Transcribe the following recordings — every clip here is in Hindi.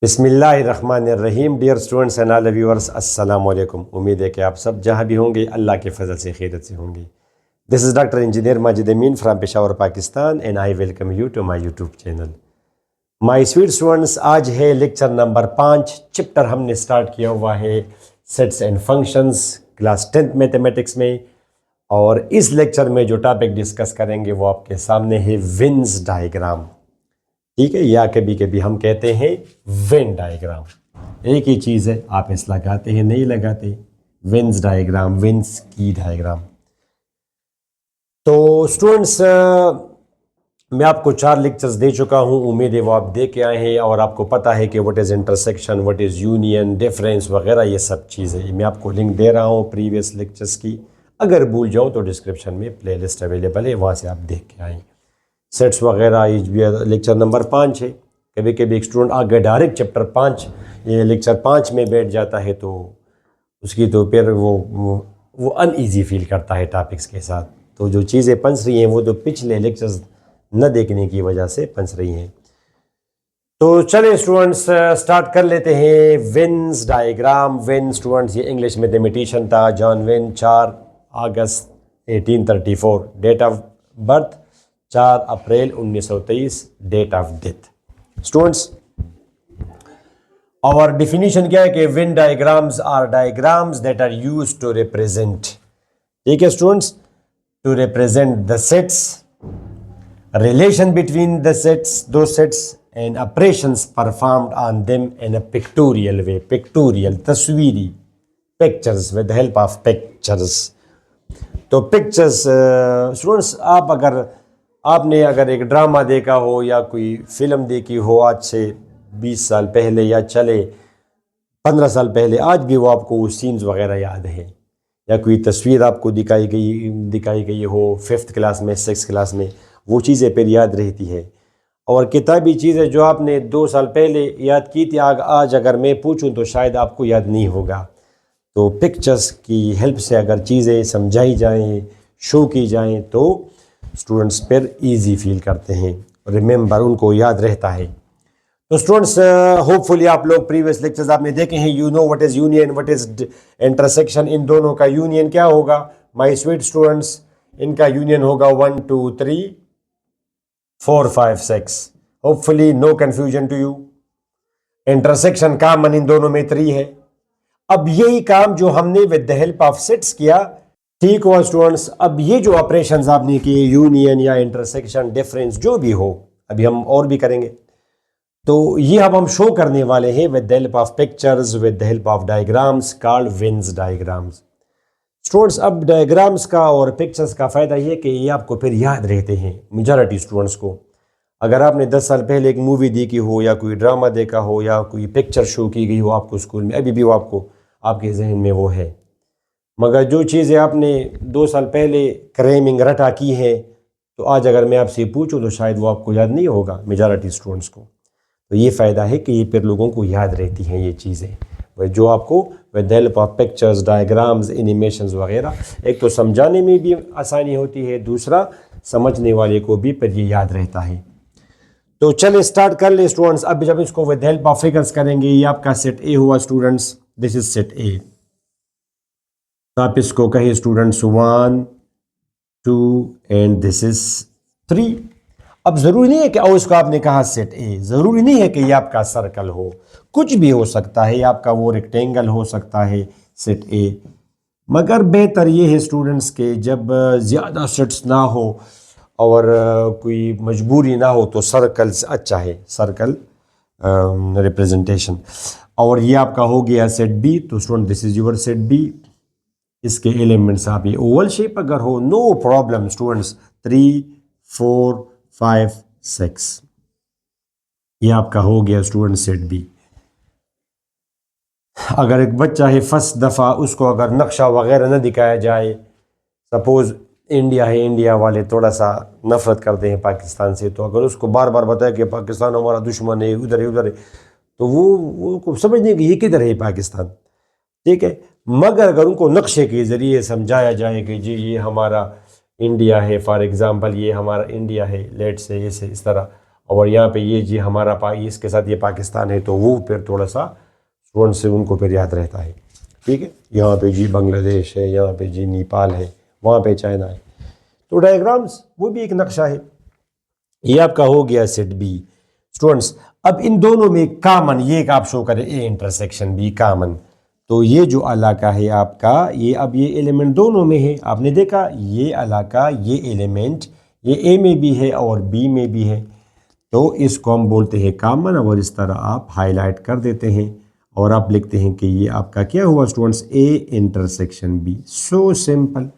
बिस्मिल्लाहिर्रहमानिर्रहीम। Dear students and all viewers, अस्सलाम वालेकुम। उम्मीद है कि आप सब जहाँ भी होंगे अल्लाह के फजल से खैरियत से होंगे। This is doctor engineer Majid Amin from Peshawar Pakistan and I welcome you to my YouTube channel. My sweet students, आज है लेक्चर नंबर 5। चैप्टर हमने स्टार्ट किया हुआ है sets and functions class 10th mathematics में, और इस लेक्चर में जो टॉपिक डिस्कस करेंगे वो आपके सामने है वेन्स डायग्राम। ठीक है, या कभी कभी हम कहते हैं वेन डायग्राम। एक ही चीज़ है, आप इस लगाते हैं नहीं लगाते। वेन्स डायग्राम, वेन्स की डायग्राम। तो स्टूडेंट्स, मैं आपको 4 लेक्चर्स दे चुका हूँ, उम्मीद है वो आप दे के आए हैं और आपको पता है कि what is intersection, what is union, difference वगैरह ये सब चीज़ें। मैं आपको लिंक दे रहा हूँ प्रीवियस लेक्चर्स की। अगर भूल जाऊँ तो डिस्क्रिप्शन में प्लेलिस्ट अवेलेबल है, वहाँ से आप देख के आएँ। सेट्स वगैरह लेक्चर नंबर 5 है। कभी कभी एक स्टूडेंट आगे डायरेक्ट चैप्टर 5 ये लेक्चर 5 में बैठ जाता है तो उसकी तो फिर वो अनईजी फील करता है टॉपिक्स के साथ। तो जो चीज़ें पंच रही हैं वो तो पिछले लेक्चर्स न देखने की वजह से पंच रही हैं। तो चलिए स्टूडेंट्स, स्टार्ट कर लेते हैं। Venn's diagram. वेन स्टूडेंट्स ये इंग्लिश मैथमेटिशियन था, जॉन वेन। 4 अगस्त 1834 डेट ऑफ बर्थ, 4 अप्रैल 1923 डेट ऑफ डेथ। स्टूडेंट्स, और डिफिनीशन क्या है कि Venn diagrams are diagrams that are used to represent, ठीक है students, to represent the sets, relation between the sets, दो sets, and operations performed on them in a pictorial way. Pictorial, तस्वीरी, pictures, with the help of pictures. तो पिक्चर्स स्टूडेंट्स, आपने अगर एक ड्रामा देखा हो या कोई फिल्म देखी हो आज से 20 साल पहले या चले 15 साल पहले, आज भी वो आपको वो सीन्स वगैरह याद है, या कोई तस्वीर आपको दिखाई गई हो 5th क्लास में, 6th क्लास में, वो चीज़ें फिर याद रहती है। और किताबी चीज़ें जो आपने 2 साल पहले याद की थी, आज अगर मैं पूछूं तो शायद आपको याद नहीं होगा। तो पिक्चर्स की हेल्प से अगर चीज़ें समझाई जाएं, शो की जाएं, तो स्टूडेंट्स फिर इजी फील करते हैं, रिमेंबर, उनको याद रहता है। तो स्टूडेंट्स, होपफुली आप लोग प्रीवियस लेक्चर्स आपने देखे हैं। You know what is union, what is intersection. इन दोनों का यूनियन क्या होगा माय स्वीट स्टूडेंट्स? इनका यूनियन होगा 1 2 3 4 5 6। Hopefully no confusion to you. Intersection common इन दोनों में 3 है। अब यही काम जो हमने with the help of sets किया, ठीक हुआ स्टूडेंट्स। अब ये जो ऑपरेशंस आपने किए, यूनियन या इंटरसेक्शन, डिफरेंस, जो भी हो, अभी हम और भी करेंगे, तो ये अब हम शो करने वाले हैं with the help of pictures, with the help of diagrams called veins diagrams. Students, अब डायग्राम्स का और पिक्चर्स का फ़ायदा ये कि ये आपको फिर याद रहते हैं मेजॉरिटी स्टूडेंट्स को। अगर आपने 10 साल पहले एक मूवी देखी हो या कोई ड्रामा देखा हो या कोई पिक्चर शो की गई हो आपको स्कूल में, अभी भी वो आपको आपके जहन में वो है। मगर जो चीज़ें आपने 2 साल पहले क्रेमिंग रटा की है, तो आज अगर मैं आपसे पूछूं तो शायद वो आपको याद नहीं होगा मेजॉरिटी स्टूडेंट्स को। तो ये फ़ायदा है कि ये फिर लोगों को याद रहती हैं ये चीज़ें, जो आपको with the help of pictures, diagrams, animations वगैरह, एक तो समझाने में भी आसानी होती है, दूसरा समझने वाले को भी फिर ये याद रहता है। तो चलिए स्टार्ट कर ले स्टूडेंट्स। अब जब इसको विद हेल्प ऑफ फिगर्स करेंगे, ये आपका सेट ए हुआ स्टूडेंट्स, दिस इज सेट ए। तो आप इसको कहिए स्टूडेंट्स 1 2 एंड दिस इज 3। अब जरूरी नहीं है कि इसको आपने कहा सेट ए, जरूरी नहीं है कि ये आपका सर्कल हो, कुछ भी हो सकता है, आपका वो रेक्टेंगल हो सकता है सेट ए। मगर बेहतर ये है स्टूडेंट्स के जब ज़्यादा सेट्स ना हो और कोई मजबूरी ना हो तो सर्कल्स अच्छा है, सर्कल रिप्रेजेंटेशन। और ये आपका हो गया सेट बी। तो student this is your set B. इसके एलिमेंट्स आप ये ओवल शेप अगर हो, नो प्रॉब्लम स्टूडेंट्स। 3 4 5 6 ये आपका हो गया स्टूडेंट सेट बी। अगर एक बच्चा है फर्स्ट दफ़ा, उसको अगर नक्शा वगैरह न दिखाया जाए, सपोज़ इंडिया है, इंडिया वाले थोड़ा सा नफरत करते हैं पाकिस्तान से, तो अगर उसको बार बार बताया कि पाकिस्तान हमारा दुश्मन है, उधर है उधर है, तो वो को समझने कि ये किधर है पाकिस्तान, ठीक है। मगर अगर उनको नक्शे के ज़रिए समझाया जाए कि जी ये हमारा इंडिया है, फॉर एग्ज़ाम्पल ये हमारा इंडिया है, लेट से ऐसे इस तरह, और यहाँ पे ये जी हमारा इसके साथ ये पाकिस्तान है, तो वो फिर थोड़ा सा स्टूडेंट से उनको फिर याद रहता है। ठीक है, यहाँ पे जी बांग्लादेश है, यहाँ पे जी नेपाल है, वहाँ पे चाइना है। तो डायग्राम्स वो भी एक नक्शा है। ये आपका हो गया सेट बी। स्टूडेंट्स अब इन दोनों में कॉमन ये एक आप शो करें, ए इंटरसेक्शन बी कॉमन। तो ये जो इलाका है आपका, ये अब ये एलिमेंट दोनों में है, आपने देखा ये इलाका ये एलिमेंट ये ए में भी है और बी में भी है, तो इसको हम बोलते हैं कॉमन। और इस तरह आप हाईलाइट कर देते हैं और आप लिखते हैं कि ये आपका क्या हुआ students, A intersection B. So simple,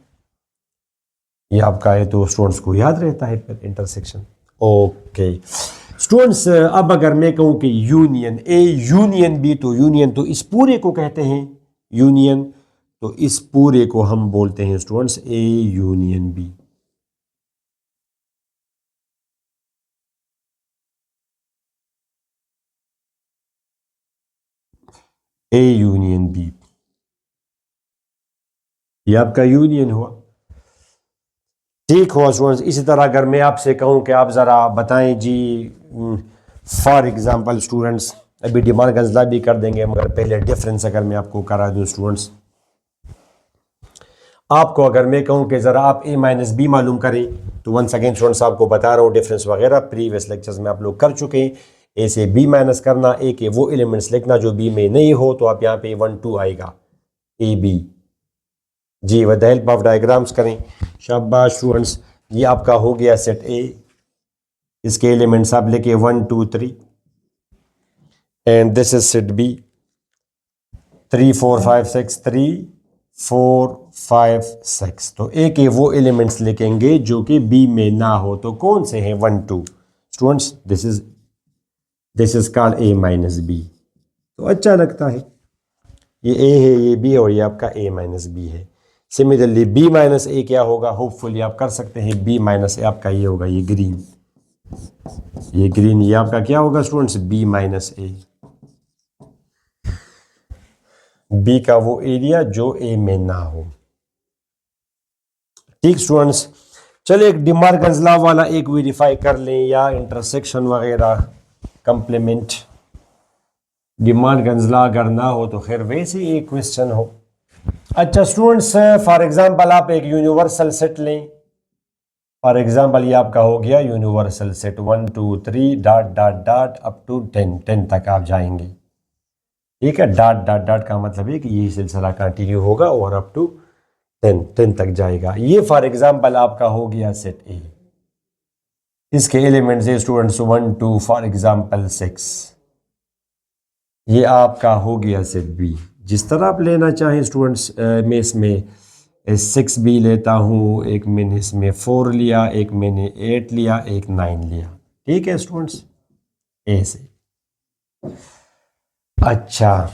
ये आपका है तो स्टूडेंट्स को याद रहता है फिर इंटरसेक्शन। ओके स्टूडेंट्स, अब अगर मैं कहूं कि यूनियन ए यूनियन बी, तो यूनियन तो इस पूरे को कहते हैं यूनियन, तो इस पूरे को हम बोलते हैं students A union B. A union B, ये आपका यूनियन हुआ। ठीक हुआ स्टूडेंट्स। इसी तरह अगर मैं आपसे कहूं कि आप ज़रा बताएं जी, फॉर एग्जांपल स्टूडेंट्स, अभी डिमांड गंजला भी कर देंगे, मगर पहले डिफरेंस अगर मैं आपको करा दूं स्टूडेंट्स, आपको अगर मैं कहूं कि ज़रा आप ए माइनस बी मालूम करें, तो वंस अगेन स्टूडेंट्स आपको बता रहा हूँ डिफरेंस वगैरह प्रीवियस लेक्चर्स में आप लोग कर चुके हैं। ए से बी माइनस करना, ए के वो एलिमेंट्स लिखना जो बी में नहीं हो, तो आप यहाँ पे 1 2 आएगा ए बी जी, with the help of diagrams करें। शाबाश स्टूडेंट्स, ये आपका हो गया सेट ए, इसके एलिमेंट्स आप लेके 1 2 3, and this is set B 3 4 5 6 3 4 5 6। तो ए के वो एलिमेंट्स लिखेंगे जो कि बी में ना हो, तो कौन से हैं 1 2 students, this is called A minus B. तो अच्छा लगता है, ये ए है ये बी है और ये आपका ए माइनस बी है। सिमिलरली बी माइनस ए क्या होगा, होपफुली आप कर सकते हैं, बी माइनस ए आपका ये होगा ये ग्रीन, ये आपका क्या होगा स्टूडेंट्स, बी माइनस ए, बी का वो एरिया जो ए में ना हो। ठीक स्टूडेंट्स, चलिए एक डिमार्गन्स लॉ वाला एक वेरीफाई कर लें, या इंटरसेक्शन वगैरह कंप्लीमेंट। डिमार्गन्स लॉ अगर ना हो तो खैर वैसे ही एक क्वेश्चन हो। अच्छा स्टूडेंट्स, फॉर एग्जांपल आप एक यूनिवर्सल सेट लें, फॉर एग्जांपल ये आपका हो गया universal set 1 2 3 dot dot dot up to 10 तक आप जाएंगे। ठीक है, डॉट डॉट डॉट का मतलब है कि ये सिलसिला कंटिन्यू होगा और अप टू 10 तक जाएगा। ये फॉर एग्जांपल आपका हो गया सेट ए, इसके एलिमेंट्स है स्टूडेंट्स 1 2 फॉर एग्जांपल 6। ये आपका हो गया सेट बी, जिस तरह आप लेना चाहें स्टूडेंट्स। मैं इसमें 6 बी लेता हूँ, एक मैंने इसमें 4 लिया, एक मैंने 8 लिया, एक 9 लिया। ठीक है स्टूडेंट्स, ऐसे। अच्छा,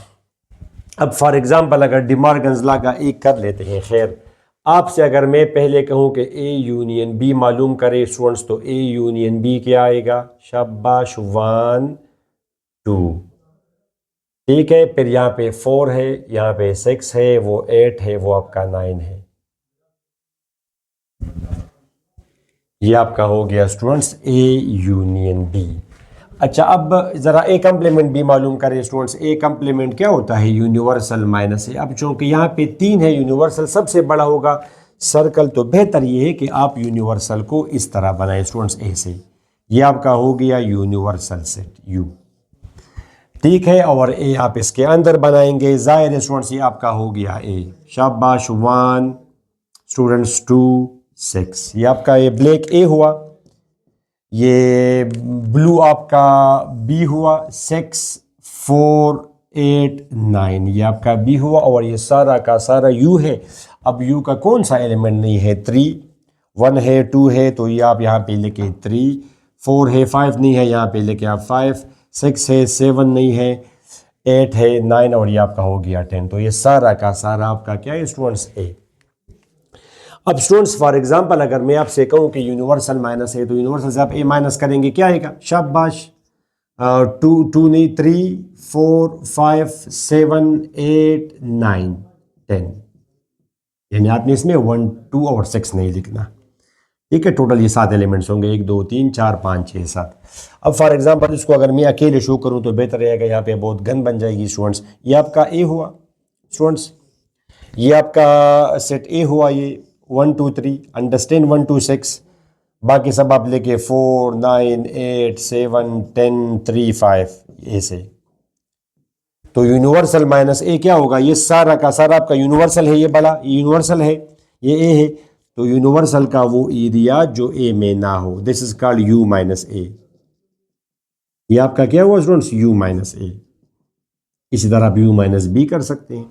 अब फॉर एग्जांपल अगर डिमार्गन्स लॉ का एक कर लेते हैं। खैर आपसे अगर मैं पहले कहूँ कि ए यूनियन बी मालूम करे स्टूडेंट्स, तो ए यूनियन बी क्या आएगा, शाबाश 1 2। ठीक है, फिर यहाँ पे 4 है, यहाँ पे 6 है, वो 8 है, वो आपका 9 है। ये आपका हो गया स्टूडेंट्स ए यूनियन बी। अच्छा, अब ज़रा ए कम्प्लीमेंट भी मालूम करें स्टूडेंट्स। ए कम्प्लीमेंट क्या होता है, यूनिवर्सल माइनस ए। अब चूंकि यहाँ पे 3 है, यूनिवर्सल सबसे बड़ा होगा सर्कल, तो बेहतर ये है कि आप यूनिवर्सल को इस तरह बनाएं स्टूडेंट्स, ए से। ये आपका हो गया यूनिवर्सल सेट यू। ठीक है, और ए आप इसके अंदर बनाएंगे, जाहिर है स्टूडेंट्स ये आपका हो गया ए। शाबाश 1 स्टूडेंट्स 2 6। ये आपका ये ब्लैक ए हुआ, ये ब्लू आपका बी हुआ, 6 4 8 9, ये आपका बी हुआ, और ये सारा का सारा यू है। अब यू का कौन सा एलिमेंट नहीं है, 3 1 है 2 है, तो ये आप यहाँ पे लेके 3, 4 है 5 नहीं है, यहाँ पे लेके आप 5, 6 है 7 नहीं है, 8 है 9, और ये आपका हो गया 10। तो ये सारा का सारा आपका क्या है स्टूडेंट्स, ए। अब स्टूडेंट्स फॉर एग्जांपल अगर मैं आपसे कहूं कि यूनिवर्सल माइनस है, तो यूनिवर्सल से आप ए माइनस करेंगे, क्या आएगा, शाबाश 2 नहीं 3 4 5 7 8 9 10। यानी आपने इसमें 1 2 और 6 नहीं लिखना। ठीक है, टोटल ये 7 एलिमेंट्स होंगे, 1 2 3 4 5 6 7। अब फॉर एग्जांपल इसको अगर मैं अकेले शो करूं तो बेहतर रहेगा, यहाँ पे बहुत गन बन जाएगी स्टूडेंट्स। ये आपका ए हुआ स्टूडेंट्स, ये आपका सेट ए हुआ, ये 1 2 3 अंडरस्टैंड 1 2 6, बाकी सब आप लेके 4 9 8 7 10 3 5 ऐसे। तो यूनिवर्सल माइनस ए क्या होगा, ये सारा का सारा आपका यूनिवर्सल है, ये बड़ा यूनिवर्सल है, ये ए है, तो यूनिवर्सल का वो एरिया जो ए में ना हो, this is called U minus A. ये आपका क्या हुआ स्टूडेंट्स, यू माइनस ए। इसी तरह आप यू माइनस बी कर सकते हैं।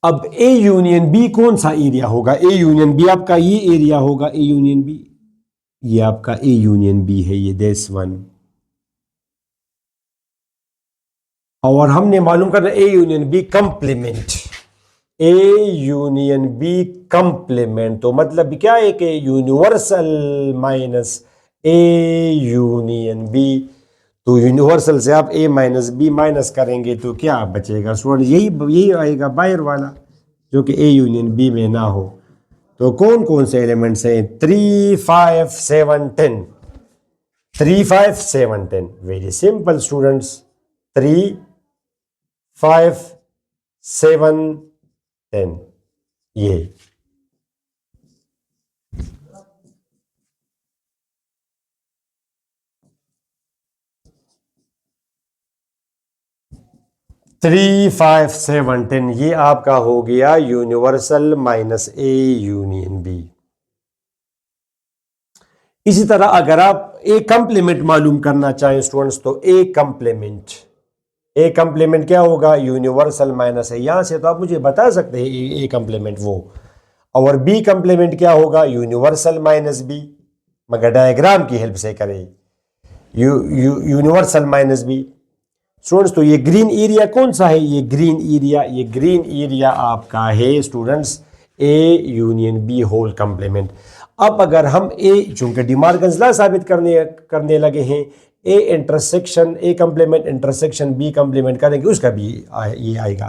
अब ए यूनियन बी कौन सा एरिया होगा, ए यूनियन बी आपका ये एरिया होगा, ए यूनियन बी, ये आपका ए यूनियन बी है, ये दिस वन। और हमने मालूम करना A union B complement, A union B complement, तो मतलब क्या है कि universal minus A union B, तो यूनिवर्सल से आप ए माइनस बी माइनस करेंगे तो क्या बचेगा स्टूडेंट, यही आएगा बाहर वाला जो कि ए यूनियन बी में ना हो। तो कौन कौन से एलिमेंट्स हैं, 3 5 7 10, 3 5 7 10, वेरी सिंपल स्टूडेंट्स, 3 5 7 10, ये 3 5 7 10, ये आपका हो गया universal minus A union B. इसी तरह अगर आप ए कंप्लीमेंट मालूम करना चाहें स्टूडेंट्स, तो ए कंप्लीमेंट क्या होगा, यूनिवर्सल माइनस है, यहां से तो आप मुझे बता सकते हैं ए कंप्लीमेंट वो, और बी कंप्लीमेंट क्या होगा, यूनिवर्सल माइनस बी, मगर डायग्राम की हेल्प से करें, यूनिवर्सल माइनस बी स्टूडेंट्स। तो ये ग्रीन एरिया कौन सा है, ये ग्रीन एरिया आपका है students A union B whole complement. अब अगर हम ए, चूंकि डिमार्गन्स लॉ साबित करने लगे हैं, A intersection A complement intersection B complement करेंगे, उसका भी ये आएगा।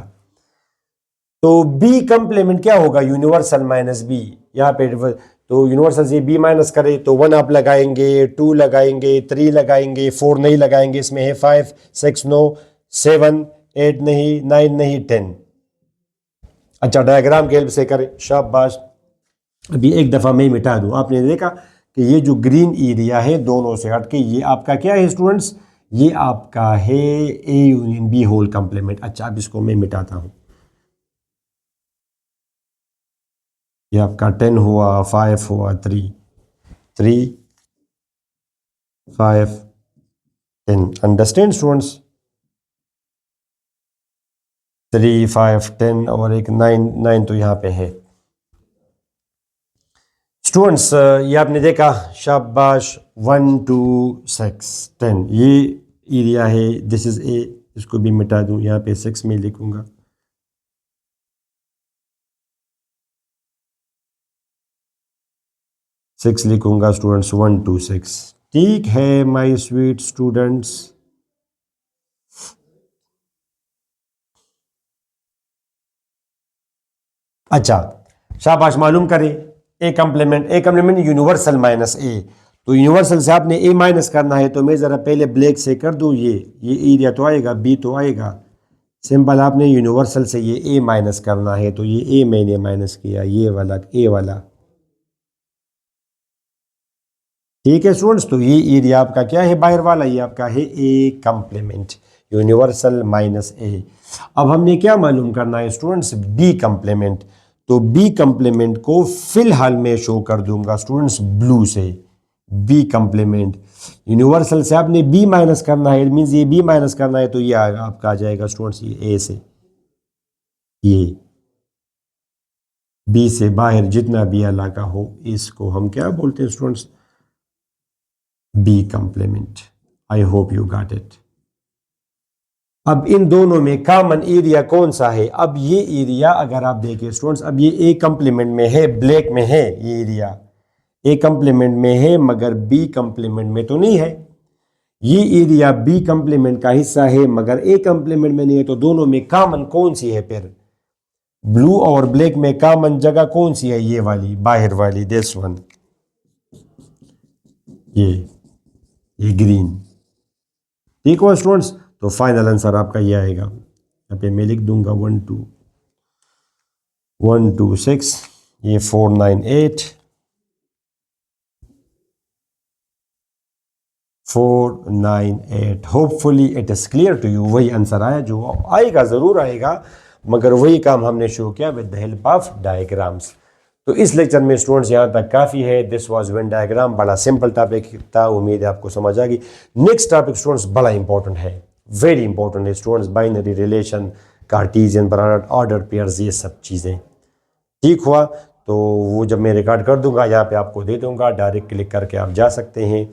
तो बी कंप्लीमेंट क्या होगा, यूनिवर्सल माइनस बी, यहाँ पे तो यूनिवर्सल से बी माइनस करें तो 1 आप लगाएंगे, 2 लगाएंगे, 3 लगाएंगे, 4 नहीं लगाएंगे, इसमें है 5 6 9 7 8 नहीं, 9 नहीं, 10। अच्छा, डायग्राम की हेल्प से करें, शाबाश। अभी एक दफ़ा मैं मिटा दूं, आपने देखा कि ये जो ग्रीन एरिया है दोनों से हटके ये आपका क्या है स्टूडेंट्स, ये आपका है A union B whole complement. अच्छा, अब इसको मैं मिटाता हूं, ये आपका 10 हुआ, 5 हुआ, 3 3 5 10, अंडरस्टैंड स्टूडेंट्स, 3 5 10 और एक 9 तो यहाँ पे है स्टूडेंट्स। ये आपने देखा, शाबाश, 1 2 6 10, ये एरिया है, दिस इज ए, इसको भी मिटा दूं, यहाँ पे 6 में लिखूंगा, सिक्स लिखूंगा स्टूडेंट्स, 1 2 6। ठीक है माय स्वीट स्टूडेंट्स। अच्छा, शाबाश, मालूम करें ए कंप्लीमेंट यूनिवर्सल माइनस ए, तो यूनिवर्सल से आपने ए माइनस करना है, तो मैं ज़रा पहले ब्लैक से कर दूँ, ये एरिया तो आएगा, बी तो आएगा, सिंपल आपने यूनिवर्सल से ये ए माइनस करना है, तो ये ए मैंने माइनस किया, ये वाला ए वाला, ठीक है स्टूडेंट्स। तो ये एरिया आपका क्या है बाहर वाला, ये आपका है ए कंप्लीमेंट, यूनिवर्सल माइनस ए। अब हमने क्या मालूम करना है स्टूडेंट्स, बी कंप्लीमेंट। तो बी कंप्लीमेंट को फिलहाल मैं शो कर दूंगा स्टूडेंट्स ब्लू से, बी कंप्लीमेंट, यूनिवर्सल से आपने बी माइनस करना है, मीन्स ये बी माइनस करना है, तो ये आपका आ जाएगा स्टूडेंट्स ये ए से, ये बी से बाहर जितना भी इलाका हो इसको हम क्या बोलते हैं students, B complement. I hope you got it. अब इन दोनों में कॉमन एरिया कौन सा है, अब ये एरिया अगर आप देखें स्टूडेंट्स, अब ये ए कंप्लीमेंट में है, ब्लैक में है, ये एरिया ए कंप्लीमेंट में है मगर बी कंप्लीमेंट में तो नहीं है, ये एरिया बी कंप्लीमेंट का हिस्सा है मगर ए कंप्लीमेंट में नहीं है, तो दोनों में कॉमन कौन सी है फिर, ब्लू और ब्लैक में कॉमन जगह कौन सी है? ये वाली, बाहर वाली, दिस वन, ये ग्रीन। ठीक हो स्टूडेंट्स? तो फाइनल आंसर आपका ये आएगा, यहाँ पे मैं लिख दूंगा 126, ये 498, 498। Hopefully it is clear to you. वही आंसर आया जो आएगा, ज़रूर आएगा, मगर वही काम हमने शो किया with the help of diagrams. तो इस लेक्चर में स्टूडेंट्स यहाँ तक काफ़ी है। दिस वाज वेन डायग्राम, बड़ा सिंपल टॉपिक था, उम्मीद है आपको समझ आ गई। नेक्स्ट टॉपिक स्टूडेंट्स बड़ा इंपॉर्टेंट है, वेरी इंपॉर्टेंट है students, binary relation, Cartesian order pairs, ये सब चीज़ें। ठीक हुआ? तो वो जब मैं रिकॉर्ड कर दूंगा यहाँ पे आपको दे दूंगा, डायरेक्ट क्लिक करके आप जा सकते हैं।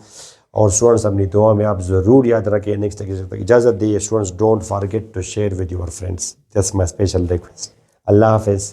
और स्टूडेंट्स अपनी दुआ में आप ज़रूर याद रखें। नेक्स्ट लेक्चर तक इजाज़त दिए students, don't forget to share with your friends, that's my special request. अल्लाह हाफिज़।